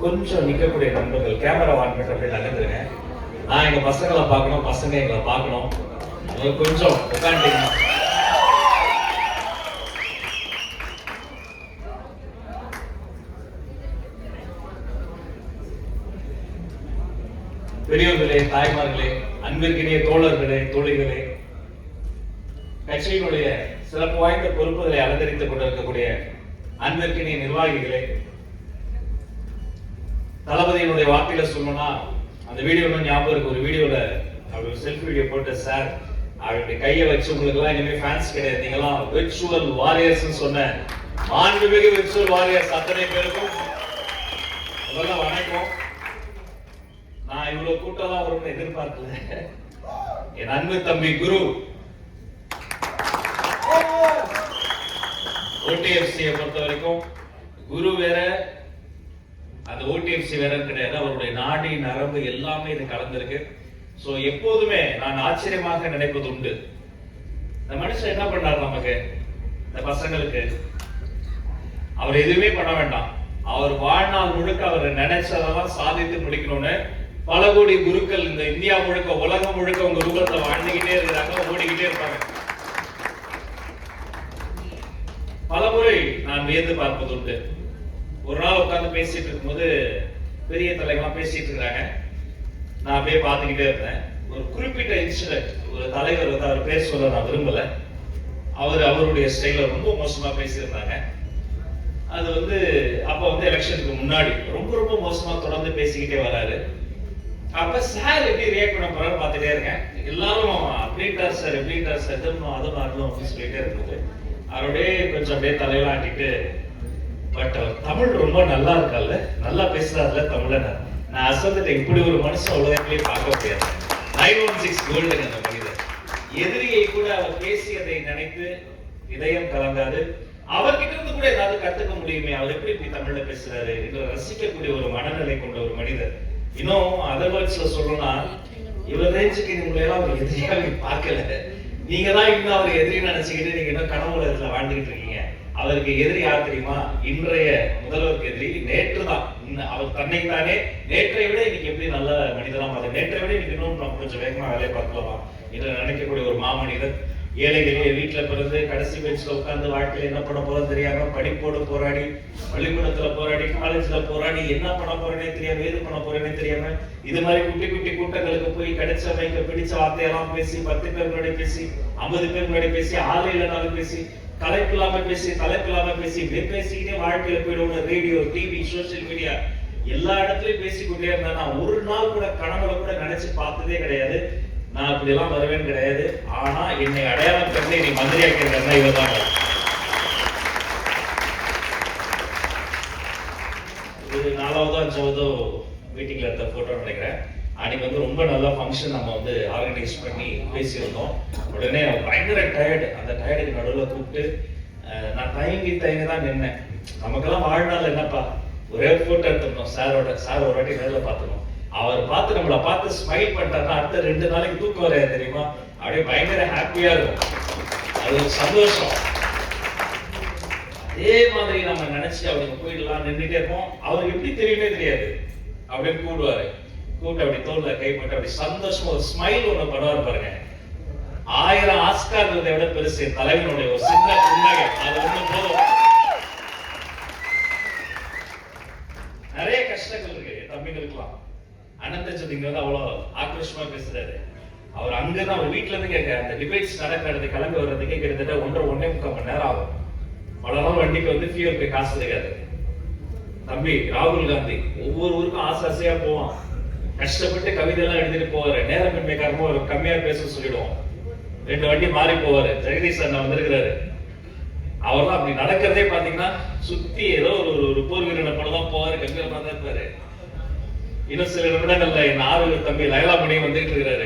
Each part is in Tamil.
கொஞ்சம் நிற்கக்கூடிய நண்பர்கள் கேமரா ஆன் பண்ணிட்டு அப்படியே நகர்ந்துருங்க. நான் எங்க பசங்களை பார்க்கணும், பசங்க எங்களை பார்க்கணும். கொஞ்சம் உட்காந்துட்டீங்கன்னா பெரியவர்களே, தாய்மார்களே, அன்பிற்கினிய தோழர்களே, தோழிகளே, கட்சியினுடைய சிறப்பு வாய்ந்த பொறுப்புகளை அலங்கரித்துக் கொண்டிருக்கக்கூடிய அன்பிற்கினிய நிர்வாகிகளே, தளபதியினுடைய வார்த்தையில சொல்லணும்னா அந்த வீடியோ ஞாபகம் இருக்கு. ஒரு வீடியோல அவர் செல்ஃபி வீடியோ போட்டு, சார் அவருடைய கையை வச்சு உங்களுக்கு எல்லாம் இனிமே ஃபேன்ஸ் கிடையாது, நீங்களாம் விர்ச்சுவல் வாரியர்ஸ் சொன்ன மாண்புமிகு விர்ச்சுவல் வாரியர்ஸ் அத்தனை பேருக்கும் முதல்ல வணக்கம். நான் இவ்வளவு கூட்டம் தான் வரும்னு எதிர்பார்க்கல. என் அன்பு தம்பி குரு ஓடிஎஃப்சியை பொறுத்த வரைக்கும் குரு வேற, அந்த ஓடிஎஃப்சி வேற கிடையாது. அவருடைய நாடி நரம்பு எல்லாமே இது கலந்திருக்கு. சோ எப்போதுமே நான் ஆச்சரியமாக நினைப்பது உண்டு, இந்த மனுஷன் என்ன பண்ணாரு நமக்கு, இந்த பசங்களுக்கு அவர் எதுவுமே பண்ண வேண்டாம், அவர் வாழ்நாள் முழுக்க அவர் நினைச்சதெல்லாம் சாதித்து முடிக்கணும்னு பல கோடி குருக்கள் இந்த இந்தியா முழுக்க, உலகம் முழுக்க உங்க ரூபத்தை வாழ்ந்துகிட்டே இருக்கிறாங்க, ஓடிக்கிட்டே இருப்பாங்க. பலமுறை நான் வியந்து பார்ப்பது உண்டு. ஒரு நாள் உட்கார்ந்து பேசிட்டு இருக்கும்போது பெரிய தலைவர்கள்லாம் பேசிட்டு இருக்காங்க, நான் அப்படியே பார்த்துக்கிட்டே இருந்தேன். ஒரு குறிப்பிட்ட இன்சிடென்ட், ஒரு தலைவர் வந்து அவர் பேர் சொல்ல நான் விரும்பல, அவருடைய ஸ்டைல ரொம்ப மோசமா பேசியிருந்தாங்க. அது வந்து அப்ப வந்து எலெக்ஷனுக்கு முன்னாடி ரொம்ப மோசமா தொடர்ந்து பேசிக்கிட்டே வராரு. அப்ப சார் எப்படி ரியாக்ட் பண்ண போறாரு பார்த்துட்டே இருக்கேன். எல்லாரும் அப்படின்ட்டார் சார், எப்படின்ட்டார் சார், அதுவும் அப்படின்னு சொல்லிட்டே இருக்குது. அவருடைய கொஞ்சம் அப்படியே தலையெல்லாம் ஆட்டிட்டு, பட் அவர் தமிழ் ரொம்ப நல்லா இருக்கால, நல்லா பேசுறாருல தமிழ. நான் அசந்துட்டேன், இப்படி ஒரு மனுஷன் உலகத்திலேயே பார்க்க முடியாது. 916 கோல்டுங்க அந்த மனிதர். எதிரியை கூட அவர் பேசியதை நினைத்து இதயம் கலங்காது. அவர்கிட்ட இருந்து கூட ஏதாவது கத்துக்க முடியுமே, அவர் எப்படி இப்படி தமிழ்ல பேசுறாரு என்று ரசிக்கக்கூடிய ஒரு மனநிலை கொண்ட ஒரு மனிதர். இன்னும் அதர் வேர்ட்ஸ்ல சொல்லணும்னா, இவர் ரேஞ்சுக்கு உங்களையெல்லாம் அவர் எதிரியாக பார்க்கல. நீங்க தான் இன்னும் அவர் எதிரி நினைச்சுக்கிட்டு நீங்க இன்னும் கனவு உலகத்துல வாழ்ந்துகிட்டு இருக்கீங்க. அவருக்கு எதிரி யார் தெரியுமா? இன்றைய முதல்வருக்கு எதிரி நேற்று தான். அவர் தன்னைத்தானே நேற்றை விட இன்னைக்கு எப்படி நல்ல மனிதனா மாறு, நேற்றை விட இன்னைக்கு இன்னும் கொஞ்சம் வேகமா வேலையை பார்க்கலாமா என்று நினைக்கக்கூடிய ஒரு மாமனிதர். ஏழைகளே, வீட்டுல பிறந்து கடைசி பெஞ்சில் உட்கார்ந்து வாழ்க்கையில என்ன பண்ண போறோம் தெரியாம படிப்போடு போராடி, பள்ளிக்கூடத்துல போராடி, காலேஜ்ல போராடி, என்ன பண்ண போறேனே தெரியாம, ஏது பண்ண போறேனே தெரியாம, இது மாதிரி குட்டி கூட்டங்களுக்கு போய் கிடைச்ச பிடிச்ச வார்த்தையெல்லாம் பேசி, 10 பேர் முன்னாடி பேசி, 50 பேர் முன்னாடி பேசி, ஆளு இல்லைனாலும் பேசி, தலைப்பு இல்லாம பேசி இப்படியே பேசிக்கிட்டே வாழ்க்கையில போயிடுவோம். ரேடியோ, டிவி, சோசியல் மீடியா எல்லா இடத்துலயும் பேசிக்கிட்டே இருந்தா, நான் ஒரு நாள் கூட கனவுல கூட நினைச்சு பார்த்ததே கிடையாது. நான் அப்படி எல்லாம் வருவேன் கிடையாது. ஆனா என்னை அடையாளம் கண்டு நீ மந்திரியாக்கிறதா இவர் தான். இது 4வதோ 5வதோ மீட்டிங்ல எடுத்த போட்டோ நினைக்கிறேன். அன்னைக்கு வந்து ரொம்ப நல்ல ஃபங்க்ஷன் நம்ம வந்து ஆர்கனைஸ் பண்ணி பேசியிருந்தோம். உடனே பயங்கர டயர்டு, அந்த டயர்டுக்கு நடுவில் கூப்பிட்டு நான் தயங்கி தான் நின்னேன். நமக்கெல்லாம் வாழ்நாள் என்னப்பா, ஒரே போட்டோ எடுத்துருந்தோம் சார் ஒரு வாட்டி நேரில் பார்த்துக்கணும். அவர் பார்த்து நம்மளை பார்த்து ஸ்மைல் பண்ணிட்டாருன்னா அடுத்த 2 நாளைக்கு தூக்கம் வரையா தெரியுமா, அப்படியே பயங்கர ஹாப்பியா இருக்கும். அது ஒரு சந்தோஷம். அதே மாதிரி நம்ம நினைச்சு அவருக்கு போயிடலாம் நின்றுட்டே இருப்போம். அவருக்கு எப்படி தெரியுமே தெரியாது, அப்படியே கூடுவாரு. கூப்பிட்டு அப்படி தோல்ல கைப்பட்டு அப்படி சந்தோஷமா ஒரு ஸ்மைல் ஒண்ணு பண்ணுவார் பாருங்க. 1000 ஆஸ்கார் விருதை விட பெருசு தலைவனுடைய ஒரு சின்ன புன்னகை, அது ஒண்ணு போதும். நிறைய கஷ்டங்கள் இருக்கு தம்பிங்களுக்குலாம். அனந்த ஜோதிங்க வந்து அவ்வளவு ஆக்ரோஷமா பேசுறாரு. அவர் அங்கதான் அவர் வீட்டுல இருந்து கேட்க, அந்த டிபேட்ஸ் நடக்கிறது கிளம்பி வர்றதுக்கே கிட்டத்தட்ட 1.5 மணி நேரம் ஆகும். பல நாள் வண்டிக்கு வந்து ஃபியூலுக்கு காசு இருக்காது. தம்பி ராகுல் காந்தி ஒவ்வொரு ஊருக்கும் ஆசையா போவான், கஷ்டப்பட்டு கவிதை எல்லாம் எழுதிட்டு போவாரு. நேரமின்மை காரணமா ஒரு கம்மியா பேச சொல்லிடுவோம், 2 வண்டி மாறி போவாரு. ஜெகதீஷ் அண்ணா வந்திருக்கிறாரு. அவர்லாம் அப்படி நடக்கிறதே பாத்தீங்கன்னா சுத்தி ஏதோ ஒரு போர் வீரனை போலதான் போவாரு, கம்பீரமா தான் இருப்பாரு. இன்னும் சில நிமிடங்கள்ல என் ஆறு தம்பி லயலாமணி வந்துட்டு இருக்கிறாரு.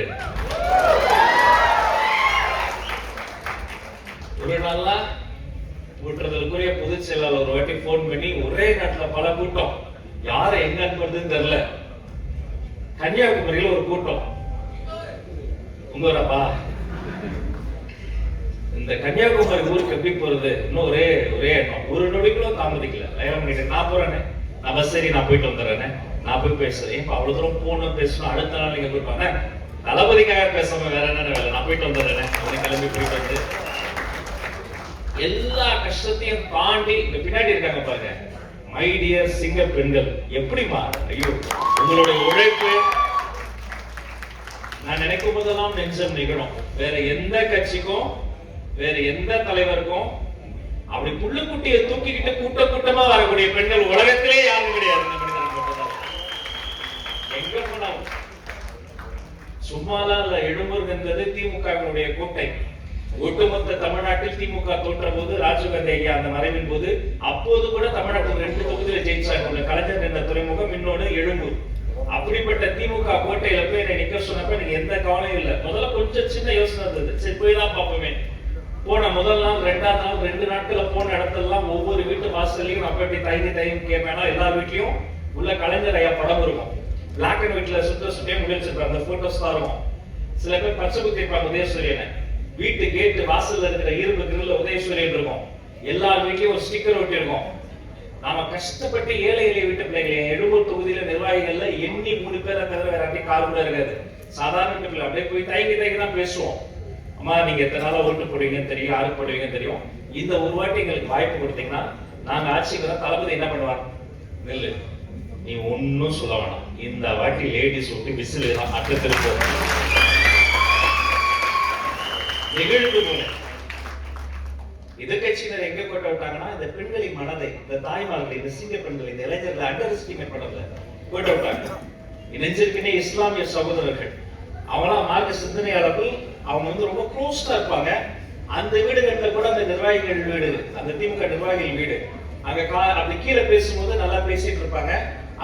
ஒரு நாள்லாம் ஊற்றுதலுக்குரிய பொதுச் செயலாளர் ஒரு வாட்டி போன் பண்ணி, ஒரே நாட்டுல பல கூட்டம், யாரை எங்க அனுப்புறதுன்னு தெரியல. கன்னியாகுமரியில ஒரு கூட்டம், உங்க ஊரப்பா, இந்த கன்னியாகுமரி ஊருக்கு எப்படி போறது, இன்னும் ஒரே எண்ணம். ஒரு நொடி கூட தாமதிக்கல. லயலாமணி நான் போறேன்னு, நான் அப்ப சரி நான் போயிட்டு வந்துடுறேன், நான் போய் பேசுறேன். இப்ப அவ்வளவு தூரம் போகணும் பேசணும், அடுத்த நாள் நீங்க போயிருப்பாங்க, தளபதிக்காக பேசாம வேற என்ன வேலை, நான் போயிட்டு வந்துடுறேன் அப்படின்னு கிளம்பி போயிட்டு வந்து எல்லா கஷ்டத்தையும் தாண்டி இங்க பின்னாடி இருக்காங்க பாருங்க, மை டியர் சிங்க பெண்கள். எப்படிமா, ஐயோ உங்களுடைய உழைப்பு நான் நினைக்கும் போதெல்லாம் நெஞ்சம் நிகழும். வேற எந்த கட்சிக்கும் வேற எந்த தலைவருக்கும் அப்படி புள்ளுக்குட்டியை தூக்கிக்கிட்டு கூட்ட கூட்டமா வரக்கூடிய பெண்கள் உலகத்திலே யாரும் கிடையாது. எங்க போனாலும் சும்மாலாம் இல்ல. எழும்பூர் என்பது திமுகவினுடைய கோட்டை. ஒட்டுமொத்த தமிழ்நாட்டில் திமுக தோற்ற போது, ராஜீவ்காந்தி ஐயா அந்த மறைவின் போது, அப்போது கூட தமிழ்நாட்டில் 2 தொகுதியில ஜெயிச்சாங்க. கலைஞர் என்ற துறைமுகம், இன்னொன்னு எழும்பூர். அப்படிப்பட்ட திமுக கோட்டையில போய் என்னை நிக்க சொன்னப்ப எனக்கு எந்த கவலையும் இல்லை. முதல்ல கொஞ்சம் சின்ன யோசனை இருந்தது, சரி போய் தான் பார்ப்போமே. போன முதல் நாள் 2ஆம் நாள் 2 நாட்கள போன இடத்தெல்லாம் ஒவ்வொரு வீட்டு வாசல்லையும் அப்படி தயங்கி கேட்பேனா, எல்லா வீட்லயும் உள்ள கலைஞர் ஐயா படம் இருக்கும். பிளாக் அண்ட் ஒயிட்ல சுத்தே முடிச்சிருப்பாங்க, அந்த போட்டோஸ் தான் இருக்கும். சில பேர் பச்சை குத்தி இருப்பாங்க உதயசூரியனை. வீட்டு கேட்டு வாசல்ல இருக்கிற இரும்பு கிரில்ல உதயசூரியன் இருக்கும். எல்லா வீட்லயும் ஒரு ஸ்டிக்கர் ஒட்டி இருக்கும். நாம கஷ்டப்பட்டு ஏழை எளிய வீட்டு பிள்ளைகளை எழும்பூர் தொகுதியில நிர்வாகிகள்ல எண்ணி 3 பேரை தவிர வேற யார்ட்டையும் கால் கூட இருக்காது. சாதாரண பிள்ளை அப்படியே போய் தயங்கி தான் பேசுவோம். அம்மா நீங்க எத்தனை நாளா ஓட்டு போடுவீங்கன்னு தெரியும், யாருக்கு போடுவீங்கன்னு தெரியும். இந்த ஒரு வாட்டி எங்களுக்கு வாய்ப்பு கொடுத்தீங்கன்னா நாங்க ஆட்சிக்கு தான் தளபதி என்ன பண்ணுவார், நெல்லு நீ ஒன்னும் சொல்ல வேணாம், இந்த வாட்டி லேடிஸ் விட்டு விசில் தான் அட்டத்திருப்போம் நிகழ்வு போல. எதிர்கட்சியினர் எங்க கொண்டு விட்டாங்கன்னா இந்த பெண்களின் மனதை, இந்த தாய்மார்களை, இந்த சிங்க பெண்களை, இந்த இளைஞர்களை அண்டர் எஸ்டிமேட் பண்ணல கொண்டு விட்டாங்க. இணைஞ்சிருக்கனே இஸ்லாமிய சகோதரர்கள், அவங்களாம் மார்க்க சிந்தனையாளர்கள், அவங்க ரொம்ப க்ளோஸ்டா இருப்பாங்க. அந்த வீடுகள்ல கூட அந்த நிர்வாகிகள் வீடு, அந்த திமுக நிர்வாகிகள் வீடு, அங்க அப்படி கீழே பேசும்போது நல்லா பேசிட்டு இருப்பாங்க.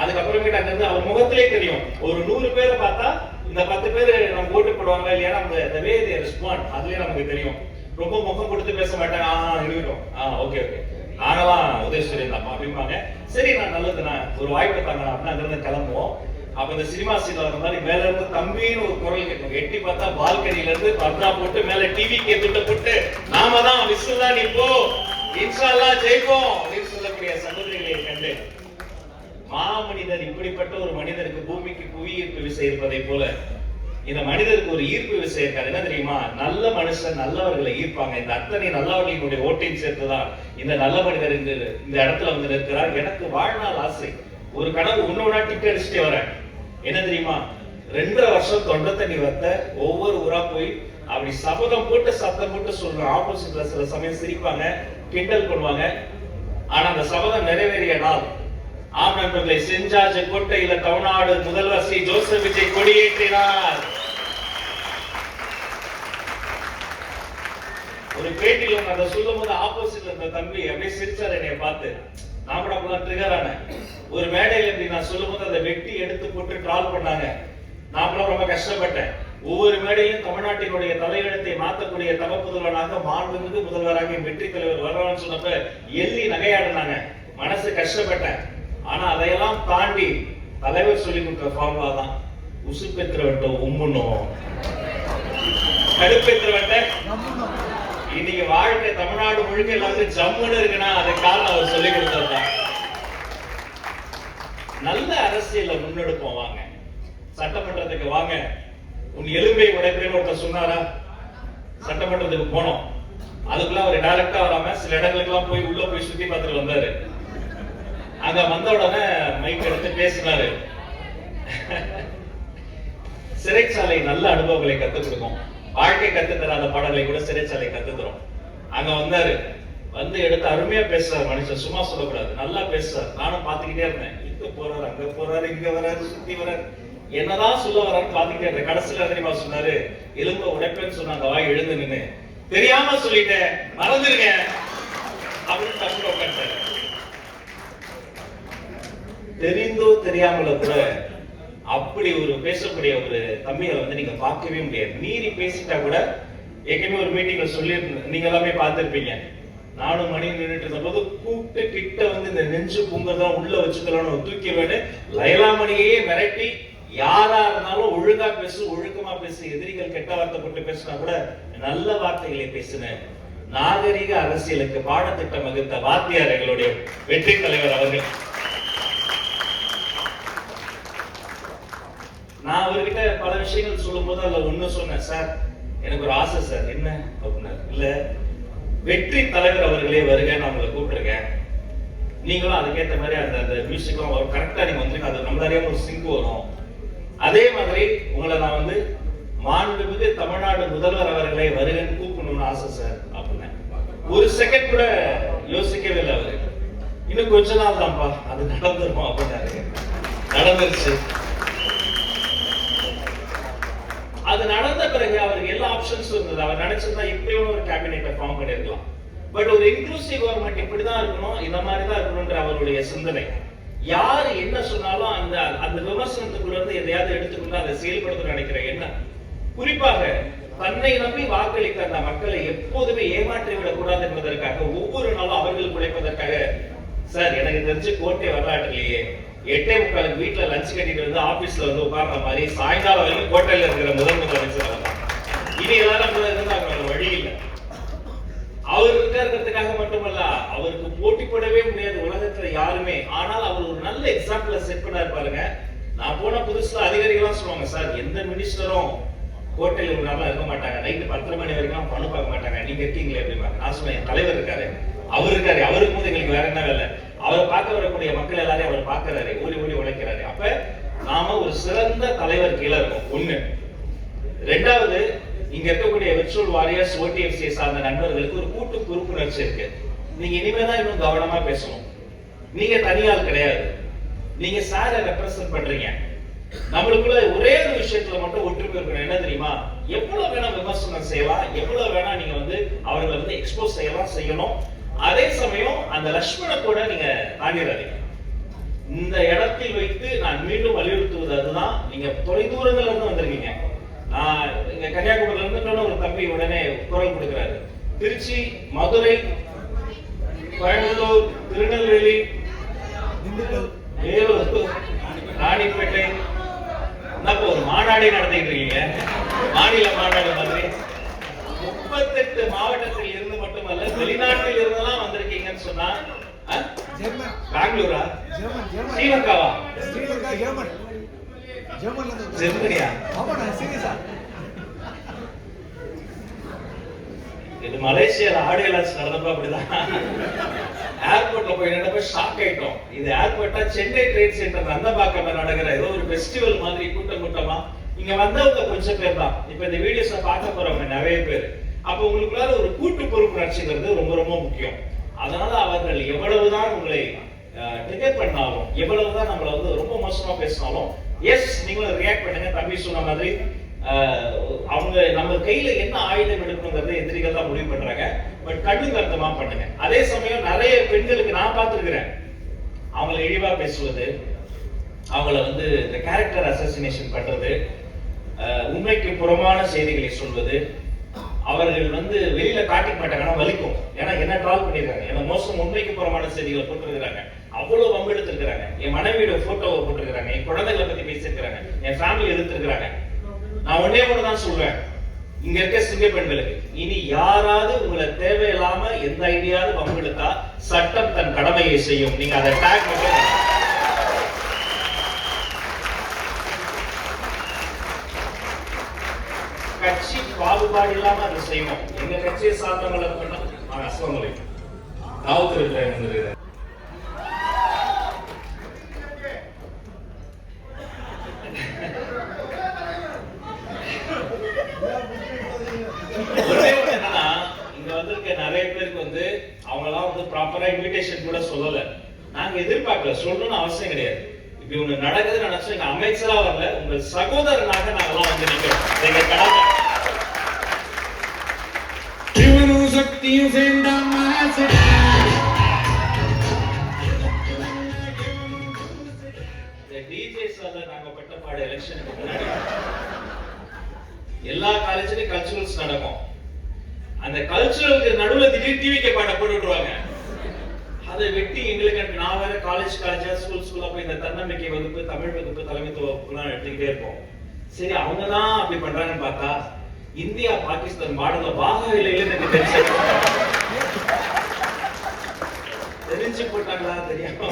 அதுக்கப்புறமேட்டு அங்க இருந்து அவர் முகத்திலே தெரியும். ஒரு 100 பேரை பார்த்தா இந்த 10 பேர் நம்ம ஓட்டு போடுவாங்க இல்லையா, நம்ம வே தே ரெஸ்பாண்ட் அதுலயே நமக்கு தெரியும். ரொம்ப முகம் கொடுத்து பேச மாட்டாங்க, இருக்கட்டும், ஓகே நாங்களாம் உதயசூரியன் தான் அப்படிம்பாங்க. சரி நான் நல்லது, நான் ஒரு வாய்ப்பு தாங்க அப்படின்னா அங்க இருந்து கிளம்புவோம். அப்ப இந்த சினிமா சீன்ல வர மாதிரி மேல இருந்து தம்பின்னு ஒரு குரல் கேட்கும். எட்டி பார்த்தா பால்கனில இருந்து பர்தா போட்டு மேல டிவி கேட்டு போட்டு நாம தான் விசில் தான் நிப்போ, இன்ஷா அல்லாஹ் ஜெயிப்போம் அப்படின்னு சொல்லக்கூடிய சகோதரிகளை கண்டு மாமனிதர் இப்படிப்பட்ட ஒரு மனிதருக்கு பூமிக்கு புவி ஈர்ப்பு விசை இருப்பதை போல இந்த மனிதருக்கு ஒரு ஈர்ப்பு விசை இருக்காது. என்ன தெரியுமா, நல்ல மனுஷன் நல்லவர்களை ஈர்ப்பாங்க. இந்த அத்தனை நல்லவர்களுடைய ஓட்டையும் சேர்த்துதான் இந்த நல்ல மனிதர் இந்த இடத்துல வந்து நிற்கிறார். எனக்கு வாழ்நாள் ஆசை, ஒரு கனவு ஒன்னொன்னா டிக்கெட் அடிச்சுட்டே வரேன். என்ன தெரியுமா, 2.5 வருஷம் தொண்டை தண்ணி வத்த ஒவ்வொரு ஊரா போய் அப்படி சபதம் போட்டு சத்தம் போட்டு சொல்ற ஆப்போசிட்ல சில சமயம் சிரிப்பாங்க, கிண்டல் பண்ணுவாங்க. ஆனா அந்த சபதம் நிறைவேறிய நாள், ஆம் நண்பர்களை, செஞ்சாஜ் கோட்டையில தமிழ்நாடு முதல்வர் ஸ்ரீ ஜோசப் விஜய் கொடியேற்றினார். ஒரு பேட்டியில அதை சொல்லும் போது ஆப்போசிட்ல இருந்த தம்பி அப்படியே சிரிச்சார் என்னைய பார்த்து. நான் கூட அப்பதான் ட்ரிகர் ஆனேன். ஒரு மேடையில இப்படி நான் சொல்லும் போது அதை வெட்டி எடுத்து போட்டு ட்ரால் பண்ணாங்க. நான் ரொம்ப கஷ்டப்பட்டேன். ஒவ்வொரு மேடையிலும் தமிழ்நாட்டினுடைய தலையெழுத்தை மாற்றக்கூடிய தவப்புதல்வனாக மாண்புமிகு முதல்வராக வெற்றி தலைவர் வர்றான்னு சொன்னப்ப எள்ளி நகையாடினாங்க. மனசு கஷ்டப்பட்டேன். ஆனா அதையெல்லாம் தாண்டி தலைவர் சொல்லி கொடுத்த ஃபார்முலா தான், உசு பெற்றவட்ட உம்முனும் கடுப்பெற்றவட்ட. இன்னைக்கு வாழ்க்கை தமிழ்நாடு முழுக்க எல்லாருக்கும் ஜம்முன்னு இருக்குன்னா அது காரணம் அவர் சொல்லி கொடுத்ததுதான். நல்ல அரசியல முன்னெடுப்போம் வாங்க, சட்டமன்றத்துக்கு வாங்க. உன் எலும்பை உடைப்பேன்னு ஒருத்தர் சொன்னாரா, சட்டமன்றத்துக்கு போனோம். அதுக்குள்ள அவர் டைரக்டா வராம சில இடங்களுக்கு எல்லாம் போய் உள்ள போய் சுத்தி பார்த்துட்டு வந்தாரு. அங்க வந்த உடனே மைக் எடுத்து பேசினாரு. சிறைச்சாலை நல்ல அனுபவங்களை கத்துக் கொடுக்கும், வாழ்க்கை கத்து தராத பாடங்களை கூட சிறைச்சாலை கத்து தரும். அங்க வந்தாரு, வந்து எடுத்து அருமையா பேசுறாரு மனுஷன், சும்மா சொல்லக்கூடாது, நல்லா பேசுறாரு. நானும் பாத்துக்கிட்டே இருந்தேன், இங்க போறாரு அங்க போறாரு இங்க வராரு சுத்தி வராரு, என்னதான் சொல்ல வரான்னு பாத்துக்கிட்டே இருந்தேன். கடைசியில தெரியுமா சொன்னாரு, எலும்ப உடைப்பேன்னு சொன்னாங்க, வாய் எழுந்து நின்னு தெரியாம சொல்லிட்டேன் மறந்துருக்கேன் அப்படின்னு தப்பு உட்காந்துட்டாரு. தெரிந்தோ தெரியாமல கூட அப்படி ஒரு பேசக்கூடிய ஒரு தம்பியை வந்து நீங்க பார்க்கவே முடியாது. மீறி பேசிட்டா கூட, ஏற்கனவே ஒரு மீட்டிங்ல சொல்லி நீங்க எல்லாமே பார்த்திருப்பீங்க. நானும் மணி நின்றுட்டு இருந்த போது கூப்பிட்டு கிட்ட வந்து இந்த நெஞ்சு பூங்கதான் உள்ள வச்சுக்கலாம்னு தூக்கி வேண்டு லைலாமணியே மிரட்டி, யாரா இருந்தாலும் ஒழுங்கா பேசு, ஒழுக்கமா பேசு, எதிரிகள் கெட்ட வார்த்தை போட்டு பேசினா கூட நல்ல வார்த்தைகளை பேசின நாகரிக அரசியலுக்கு பாடத்திட்டம் வகுத்த வாத்தியார் எங்களுடைய வெற்றி தலைவர் அவர்கள். அவர்கிட்ட பல விஷயங்கள் சொல்லும் போது அதுல ஒண்ணு சொன்னேன், சார் எனக்கு ஒரு ஆசை சார். என்ன அப்படின்னா, இல்ல வெற்றி தலைவர் அவர்களே வருக, நான் உங்களை கூப்பிட்டுருக்கேன், நீங்களும் அதுக்கேற்ற மாதிரி அந்த அந்த மியூசிக்கும் வரும், கரெக்டா நீங்க வந்துருங்க, அது நம்மளாலே ஒரு சிங்க் வரும். அதே மாதிரி உங்களை நான் வந்து மாண்புமிகு தமிழ்நாடு முதல்வர் அவர்களை வருகன்னு கூப்பிடணும்னு ஆசை சார் அப்படின்னு. ஒரு செகண்ட் கூட யோசிக்கவே இல்லை அவரு. இன்னும் கொஞ்ச நாள் தான்ப்பா அது நடந்துருமா அப்படின்னாரு. நடந்துருச்சு. அது நடந்த பிறகு அவருக்கு எல்லா ஆப்ஷன்ஸும் இருந்தது. அவர் நினைச்சிருந்தா இப்பயும் ஒரு கேபினெட்டை ஃபார்ம் பண்ணிருக்கலாம். பட் ஒரு இன்க்ளூசிவ் கவர்மெண்ட் இப்படிதான் இருக்கணும், இந்த மாதிரி தான் இருக்கணும்ன்ற அவருடைய சிந்தனை. யாரு என்ன சொன்னாலும் அந்த அந்த விமர்சனத்துக்குள்ள இருந்து எதையாவது எடுத்துக்கொண்டு அதை செயல்படுத்த நினைக்கிற எண்ணம். குறிப்பாக தன்னை நம்பி வாக்களித்த அந்த மக்களை எப்போதுமே ஏமாற்றி விடக் கூடாது என்பதற்காக ஒவ்வொரு நாளும் அவர்கள் உழைப்பதற்காக, சார் எனக்கு தெரிஞ்சு கோட்டை வரலாற்றிலேயே 8:45 வீட்டுல லஞ்ச் கட்டிட்டு வந்து ஆபீஸ்ல வந்து உட்கார்ற மாதிரி சாயங்காலம் வரைக்கும் கோட்டையில இருக்கிற முதலமைச்சர் அவர் தான். இனி எல்லாரும் இருந்தாங்க, வழி இல்லை. அவர் இருக்கிறதுக்காக மட்டுமல்ல, அவருக்கு போட்டி போடவே முடியாது உலகத்துல யாருமே. ஆனால் அவர் ஒரு நல்ல எக்ஸாம்பிள செட் பண்ணாரு பாருங்க. நான் போன புதுசுல அதிகாரிகள்லாம் சொல்லுவாங்க, சார் எந்த மினிஸ்டரும் கோட்டையில் ஒரு நாளா இருக்க மாட்டாங்க, நைட்டு 10 மணி வரைக்கும் பணம் பார்க்க மாட்டாங்க, நீங்க இருக்கீங்களே அப்படிமா. நான் சொன்னேன், என் தலைவர் இருக்காரு, அவர் இருக்காரு, அவருக்கு போது எங்களுக்கு வேற என்ன வேலை, அவரை பார்க்க வரக்கூடிய மக்கள் எல்லாரையும் அவர் பார்க்கிறாரு, ஓடி ஓடி உழைக்கிறாரு. அப்ப நாம ஒரு சிறந்த தலைவர் கீழே இருக்கோம். ஒண்ணு. ரெண்டாவது, இங்க இருக்கக்கூடிய விர்ச்சுவல் வாரியர்ஸ் ஓடிஎஃப்சி சார்ந்த நண்பர்களுக்கு ஒரு கூட்டு பொறுப்புணர்ச்சி இருக்கு. நீங்க இனிமேதான் இன்னும் கவனமா பேசணும். நீங்க தனியால் கிடையாது, நீங்க சாரை ரெப்ரசன்ட் பண்றீங்க. நம்மளுக்குள்ள ஒரே ஒரு விஷயத்துல மட்டும் ஒற்றுமை இருக்கணும். என்ன தெரியுமா? எவ்வளவு வேணா விமர்சனம் செய்யலாம், எவ்வளவு வேணா நீங்க வந்து அவர்களை வந்து எக்ஸ்போஸ் செய்யணும். அதே சமயம் அந்த லட்சுமண கூட நீங்க தாண்டிடாதீங்க. இந்த இடத்தில் வைத்து நான் மீண்டும் வலியுறுத்துவது அதுதான். நீங்க தொலைதூரங்கள்ல இருந்து வந்திருக்கீங்க. நான் இங்க கன்னியாகுமரியில இருந்து ஒரு தம்பி உடனே குரல் கொடுக்கிறாரு. திருச்சி, மதுரை, கோயம்புத்தூர், திருநெல்வேலி, வேலூர், ராணிப்பேட்டை, என்னப்போ ஒரு மாநாடே நடத்திட்டு இருக்கீங்க, மாநில மாநாடு மாதிரி. 38 மாவட்டத்தில் இருந்து மட்டுமல்ல, வெளிநாட்டில் இருந்தெல்லாம் வந்திருக்கீங்கன்னு சொன்னா, பெங்களூரா, ஸ்ரீலங்காவா, ஜெர்மனியா? இது மலேசியால ஆடியோ லான்ச் நடந்தப்ப அப்படிதான் ஏர்போர்ட்ல போய் நின்றப்ப ஷாக் ஆயிட்டோம். இது ஏர்போர்ட்டா சென்னை ட்ரேட் சென்டர் நந்தபாக்கம்ல நடக்கிற ஏதோ ஒரு ஃபெஸ்டிவல் மாதிரி கூட்டமா இங்க வந்தவங்க கொஞ்சம் பேர் தான். இப்ப இந்த வீடியோஸ பார்க்க போறவங்க நிறைய பேர். அப்ப உங்களுக்குள்ளார ஒரு கூட்டு பொறுப்புணர்ச்சிங்கிறது ரொம்ப ரொம்ப முக்கியம். அதனால அவர்கள் எவ்வளவுதான் உங்களை ட்ரிகர் பண்ணாலும், எவ்வளவுதான் நம்மள வந்து ரொம்ப மோசமா பேசினாலும், எஸ் நீங்களும் ரியாக்ட் பண்ணுங்க. தம்பி சொன்ன மாதிரி அவங்க நம்ம கையில என்ன ஆயுதம் எடுக்கணுங்கிறத எதிரிகள் தான் முடிவு பண்றாங்க. பட் கண்ணுக்கு அர்த்தமா பண்ணுங்க. அதே சமயம் நிறைய பெண்களுக்கு நான் பார்த்திருக்கிறேன், அவங்கள இழிவா பேசுவது, அவங்கள வந்து இந்த கேரக்டர் அசசினேஷன் பண்றது, உண்மைக்கு புறமான செய்திகளை சொல்வது. அவர்கள் வந்து வெளியில காட்டிக்க மாட்டாங்க, ஆனா வலிக்கும். ஏன்னா என்ன ட்ரால் பண்ணிருக்காங்க, என்ன மோசம் உண்மைக்கு புறமான செய்திகளை போட்டுருக்காங்க, அவ்வளவு வம்பு எடுத்திருக்கிறாங்க. என் மனைவியோட போட்டோவை போட்டிருக்காங்க, என் குழந்தைகளை பத்தி பேசியிருக்கிறாங்க, என் ஃபேமிலி எடுத்திருக்கிறாங்க. நான் ஒன்னே ஒன்று தான் சொல்றேன், இங்க இருக்க சிங்க பெண்களுக்கு, இனி யாராவது உங்களை தேவையில்லாம எந்த ஐடியாவது வம்பு எடுத்தா சட்டம் தன் கடமையை செய்யும். நீங்க அதை டேக் பண்ணி கட்சி பாகுபாடு இல்லாம அதை செய்யணும். எங்க கட்சியை சார்ந்தவங்களை பண்ண அஸ்வங்களை ராவுத்தர் நிறைய பேருக்கு வந்து அவங்கலாம் வந்து ப்ராப்பரா இன்விடேஷன் கூட சொல்லல. நாங்க எதிர்பார்க்கல, சொல்லணும்னு அவசியம் கிடையாது. இப்படி ஒண்ணு நடக்குதுன்னு நினைச்சு எங்க அமைச்சரா வரல, உங்க சகோதரனாக நாங்கெல்லாம் வந்து நிக்கிறோம். எங்க கடமை. நாங்க பட்ட பாடு எலெக்ஷனுக்கு முன்னாடி எல்லா காலேஜ்லயும் கல்ச்சுரல்ஸ் நடக்கும். அந்த கல்ச்சுரலுக்கு நடுவுல திடீர் டிவிக்கு பாட்ட போட்டு விட்டுருவாங்க. அதை வெட்டி எங்களுக்கு நான் வேற காலேஜா ஸ்கூலா போய் இந்த தன்னம்பிக்கை வகுப்பு, தமிழ் வகுப்பு, தலைமைத்துவ வகுப்புலாம் எடுத்துக்கிட்டே இருப்போம். சரி அவங்க தான் அப்படி பண்றாங்கன்னு பார்த்தா இந்தியா பாகிஸ்தான் பாடல பாகா இல்லைன்னு தெரிஞ்சு போட்டாங்களா தெரியாம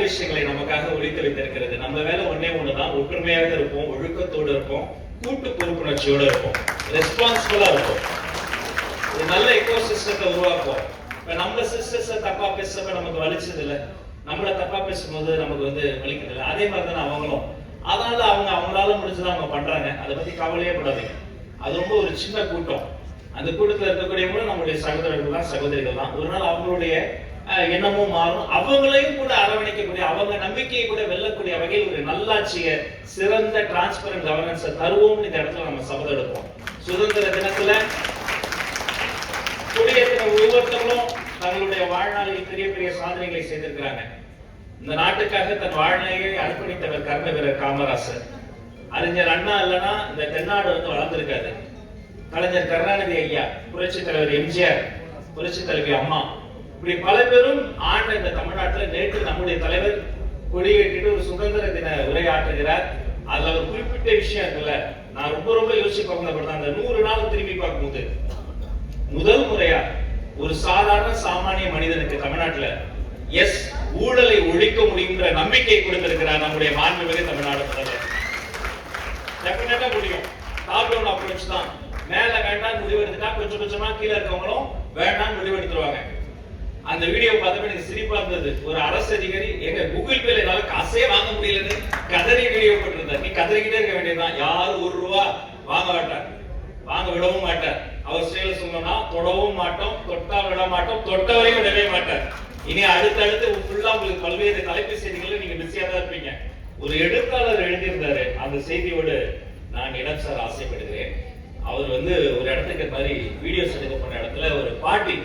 விஷயங்களை நமக்காக ஒழித்து வைத்திருக்கிறது. நம்ம வேலை ஒன்னே ஒண்ணுதான், ஒற்றுமையாக இருப்போம், ஒழுக்கத்தோடு இருப்போம், கூட்டு பொறுப்புணர்ச்சியோடு இருப்போம், ரெஸ்பான்சிபிளா இருப்போம், ஒரு நல்ல எக்கோ சிஸ்டத்தை உருவாக்குவோம். இப்ப நம்ம சிஸ்டர்ஸ தப்பா பேசுறப்ப நமக்கு வலிச்சது இல்ல, நம்மள தப்பா பேசும்போது நமக்கு வலிக்குது இல்லை. அதே மாதிரிதான் அவங்களும். அதனால அவங்களால முடிஞ்சதான் அவங்க பண்றாங்க. அதை பத்தி கவலையே படாதீங்க. அது ரொம்ப ஒரு சின்ன கூட்டம். அந்த கூட்டத்தில் இருக்கக்கூடியவங்களும் நம்முடைய சகோதரர்கள் தான், சகோதரிகள் தான். ஒரு நாள் அவங்களுடைய எண்ணமும் மாறும். அவங்களையும் கூட அரவணைக்கக்கூடிய, அவங்க நம்பிக்கையை கூட வெல்லக்கூடிய வகையில் ஒரு நல்லாட்சிய, சிறந்த டிரான்ஸ்பரண்ட் கவர்னன்ஸை தருவோம்னு இந்த இடத்துல நம்ம சபதம் எடுப்போம். சுதந்திர தினத்துல குடியேற்ற ஒவ்வொருத்தவங்களும் தங்களுடைய வாழ்நாளில் பெரிய பெரிய சாதனைகளை செய்திருக்கிறாங்க. இந்த நாட்டுக்காக தன் வாழ்நாளையை அர்ப்பணித்தவர் கர்ம வீரர் காமராசர். அறிஞர் அண்ணா இல்லைன்னா இந்த தென்னாடு வளர்ந்திருக்காது. கலைஞர் கருணாநிதி ஐயா, புரட்சி தலைவர் எம்ஜிஆர், புரட்சி தலைவி அம்மா, இப்படி பல பேரும் ஆண்ட இந்த தமிழ்நாட்டில் நேற்று நம்முடைய தலைவர் கொடியேற்றிட்டு ஒரு சுதந்திர தின உரையாற்றுகிறார். அதுல ஒரு குறிப்பிட்ட விஷயம் இருக்குல்ல, நான் ரொம்ப யோசிச்சு பார்க்கணும். அந்த 100 நாள் திரும்பி பார்க்கும்போது முதல் முறையா ஒரு சாதாரண சாமானிய மனிதனுக்கு தமிழ்நாட்டுல ஊழலை ஒழிக்க முடியுங்கிற நம்பிக்கை கொடுத்திருக்கிறார் நம்முடைய மாண்புமிகு தமிழ்நாடு முதல்வர். டெஃபினட்டா முடியும். டாப் டவுன் அப்ரோச் தான். மேல வேண்டாம் முடிவெடுத்துட்டா கொஞ்சம் கொஞ்சமா கீழே இருக்கவங்களும் வேண்டாம் முடிவெடுத்துருவாங்க. அந்த வீடியோ பார்த்தப்ப எனக்கு சிரிப்பா இருந்தது. ஒரு அரசு அதிகாரி எங்க கூகுள் பேல என்னால காசே வாங்க முடியலன்னு கதறி வீடியோ போட்டிருந்தார். நீ கதறிக்கிட்டே இருக்க வேண்டியதுதான். யாரும் ₹1 வாங்க மாட்டார், வாங்க விடவும் மாட்டார். அவர் செயல சொன்னா தொடவும் மாட்டோம், தொட்டா விட மாட்டோம், தொட்டவரையும் விடவே மாட்டார். இனி அடுத்தடுத்து ஃபுல்லா உங்களுக்கு பல்வேறு தலைப்பு செய்திகளை நீங்க பிஸியா தான் இருப்பீங்க. ஒரு எழுத்தாளர் எழுதியிருந்தாரு. அந்த செய்தியோடு நான் இடம் சார் ஆசைப்படுகிறேன். அவர் ஒரு இடத்துக்கு மாதிரி வீடியோஸ் எடுக்க போன இடத்துல ஒரு பாட்டி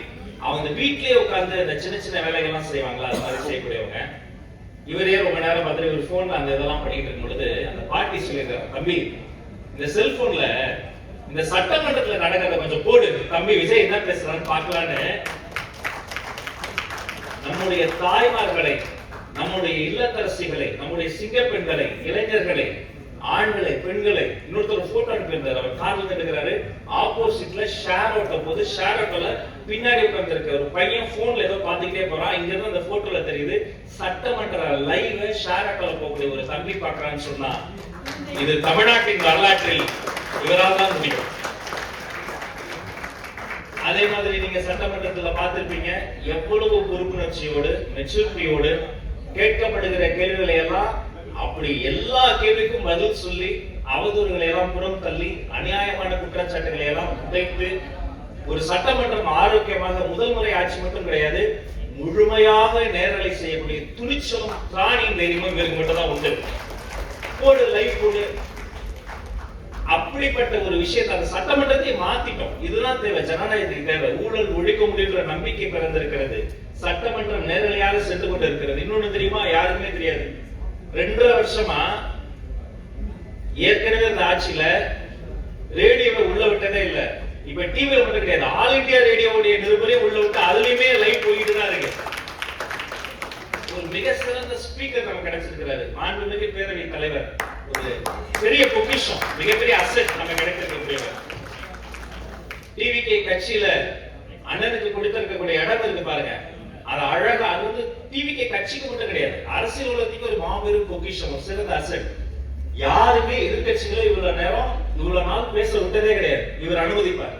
அவங்க வீட்லயே உட்கார்ந்து இந்த சின்ன சின்ன வேலைகள்லாம் செய்வாங்களா, அது மாதிரி செய்யக்கூடியவங்க. இவரே ரொம்ப நேரம் பார்த்துட்டு ஒரு போன்ல அந்த இதெல்லாம் பண்ணிட்டு இருக்கும் பொழுது அந்த பாட்டி சொல்லியிருக்காரு, தம்பி இந்த செல்போன்ல இந்த சட்டமன்றத்துல நடக்கிறத கொஞ்சம் போடு தம்பி, விஜய் என்ன பேசுறான்னு பார்க்கலான்னு நம்முடைய தாய்மார்களை, நம்முடைய இல்லத்தரசிகளை, நம்முடைய சிங்க பெண்களை, இளைஞர்களை, ஆண்களை, பெண்களை, இன்னொருத்தர் போட்டோ அனுப்பியிருந்தார். அவர் காரில் எடுக்கிறாரு, ஆப்போசிட்ல ஷேர் ஆட்டோ போது, ஷேர் ஆட்டோல பின்னாடி உட்கார்ந்து இருக்க ஒரு பையன் போன்ல ஏதோ பாத்துக்கிட்டே போறான். இங்க இருந்து அந்த போட்டோல தெரியுது சட்டமன்ற லைவ் ஷேர் ஆட்டோல போகக்கூடிய ஒரு தம்பி பாக்குறான்னு சொன்னா இது தமிழ்நாட்டின் வரலாற்றில் இவரால் தான் முடியும். அதே மாதிரி நீங்க சட்டமன்றத்துல பார்த்திருப்பீங்க எவ்வளவு பொறுப்புணர்ச்சியோடு, மெச்சூரிட்டியோடு கேட்கப்படுகிற கேள்விகளை எல்லாம் அப்படி எல்லா கேள்விக்கும் பதில் சொல்லி, அவதூறுகளை எல்லாம் புறம் தள்ளி, அநியாயமான குற்றச்சாட்டுகளை எல்லாம் உடைத்து ஒரு சட்டமன்றம் ஆரோக்கியமாக முதல் முறை ஆட்சி மட்டும் கிடையாது, முழுமையாக நேரலை செய்யக்கூடிய துணிச்சலும் திராணியும் தைரியமும் இவருக்கு மட்டும் தான் உண்டு. போடு லைவ் போடு. அப்படிப்பட்ட ஒரு விஷயத்தை அந்த சட்டமன்றத்தை மாத்திட்டோம். இதுதான் தேவை, ஜனநாயகத்துக்கு தேவை. ஊழல் ஒழிக்க முடியுன்ற நம்பிக்கை பிறந்திருக்கிறது. சட்டமன்றம் நேரலையாக சென்று கொண்டு இருக்கிறது. இன்னொன்னு தெரியுமா, யாருக்குமே தெரியாது. 2.5 வருஷமா ஏற்கனவே இந்த ஆட்சியில ரேடியோவை உள்ள விட்டதே இல்ல. இப்ப டிவில மட்டும் கிடையாது, ஆல் இந்தியா ரேடியோவுடைய நிருபரையும் உள்ள விட்டு அதுலயுமே லைவ் போயிட்டு தான் இருக்கு. ஒரு மிக சிறந்த ஸ்பீக்கர் நமக்கு கிடைச்சிருக்கிறாரு, மாண்புமிகு பேரவை தலைவர். ஒரு பெரிய பொக்கிஷம், மிகப்பெரிய அசெட் நம்ம கிடைத்திருக்கக்கூடியவர். டிவிகே கட்சியில அண்ணனுக்கு கொடுத்திருக்கக்கூடிய இடம் இருக்கு பாருங்க, அது அழகா. அது டிவிகே கட்சிக்கு மட்டும் கிடையாது, அரசியல் உலகத்துக்கு ஒரு மாபெரும் பொக்கிஷம், ஒரு சிறந்த அசெட். யாருமே எதிர்கட்சிகளை இவ்வளவு நேரம் இவ்வளவு நாள் பேச விட்டதே கிடையாது. இவர் அனுமதிப்பார்.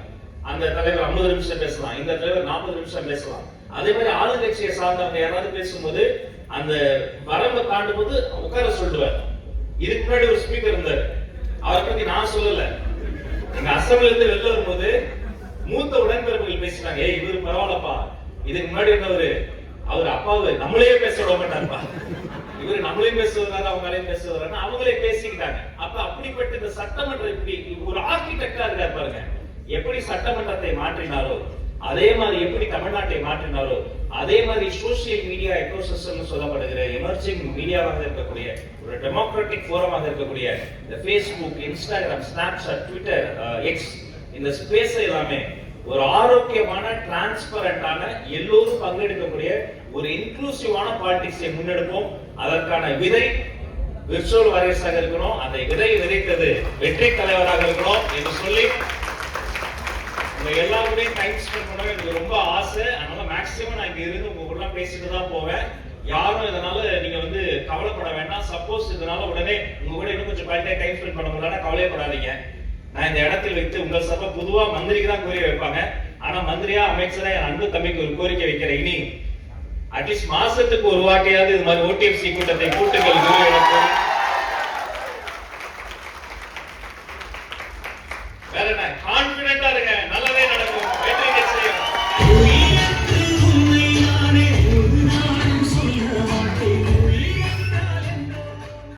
அந்த தலைவர் 50 நிமிஷம் பேசலாம், இந்த தலைவர் 40 நிமிஷம் பேசலாம். அதே மாதிரி ஆளுங்கட்சியை சார்ந்தவங்க யாராவது பேசும்போது அந்த வரம்பை தாண்டும் போது உட்கார சொல்லுவார். இதுக்கு முன்னாடி ஒரு ஸ்பீக்கர் இருந்தார், அவரை பத்தி நான் சொல்லல. எங்க அசம்பிளில இருந்து வெளில வரும்போது மூத்த உடன்பிறப்புகள் பேசினாங்க, ஏய் இவரு பரவாயில்லப்பா, இதுக்கு முன்னாடி இருந்தவரு அவர் அப்பாவு நம்மளையே பேச விட மாட்டாருப்பா, இவரு நம்மளையும் பேசுவதாரு அவங்களையும் பேசுவதாரு அவங்களே பேசிக்கிட்டாங்க. அப்ப அப்படிப்பட்ட இந்த சட்டமன்றம் இப்படி ஒரு ஆர்கிடெக்டா இருக்காரு பாருங்க. எப்படி சட்டமன்றத்தை மாற்றினாரோ அதே மாதிரி எப்படி தமிழ்நாட்டை மாற்றினாரோ அதே மாதிரி சோசியல் மீடியா எக்கோசிஸ்டம் சொல்லப்படுகிற எமர்ஜிங் மீடியாவாக இருக்கக்கூடிய ஒரு டெமோக்ராட்டிக் ஃபோரமாக இருக்கக்கூடிய இந்த Facebook, Instagram, Snapchat, Twitter, X, இந்த ஸ்பேஸ் எல்லாமே ஒரு ஆரோக்கியமான, டிரான்ஸ்பரண்டான, எல்லோரும் பங்கெடுக்கக்கூடிய ஒரு இன்க்ளூசிவான பாலிடிக்ஸை முன்னெடுப்போம். அதற்கான விதை விர்ச்சுவல் வாரியர்ஸாக இருக்கணும். அந்த விதை விதைத்தது வெற்றி தலைவராக இருக்கணும் என்று சொல்லி உங்க எல்லாருமே டைம் ஸ்பெண்ட் பண்ண எனக்கு ரொம்ப ஆசை. அதனால மேக்ஸிமம் நான் இங்க இருந்து உங்க கூட பேசிட்டு தான் போவேன். யாரும் இதனால நீங்க வந்து கவலைப்பட வேண்டாம். சப்போஸ் இதனால உடனே உங்க கூட இன்னும் கொஞ்சம் டைம் ஸ்பெண்ட் பண்ண முடியலன்னா கவலைப்படாதீங்க. நான் இந்த இடத்தில் வைத்து உங்கள் சபை பொதுவா மந்திரிக்கு தான் கோரிக்கை வைப்பாங்க. ஆனா மந்திரியா அமைச்சரா என் அன்பு தம்பிக்கு ஒரு கோரிக்கை வைக்கிறேன். இனி அட்லீஸ்ட் மாசத்துக்கு ஒரு வாட்டியாவது இது மாதிரி ஓடிஎஃப்சி கூட்டத்தை கூட்டுங்கள்.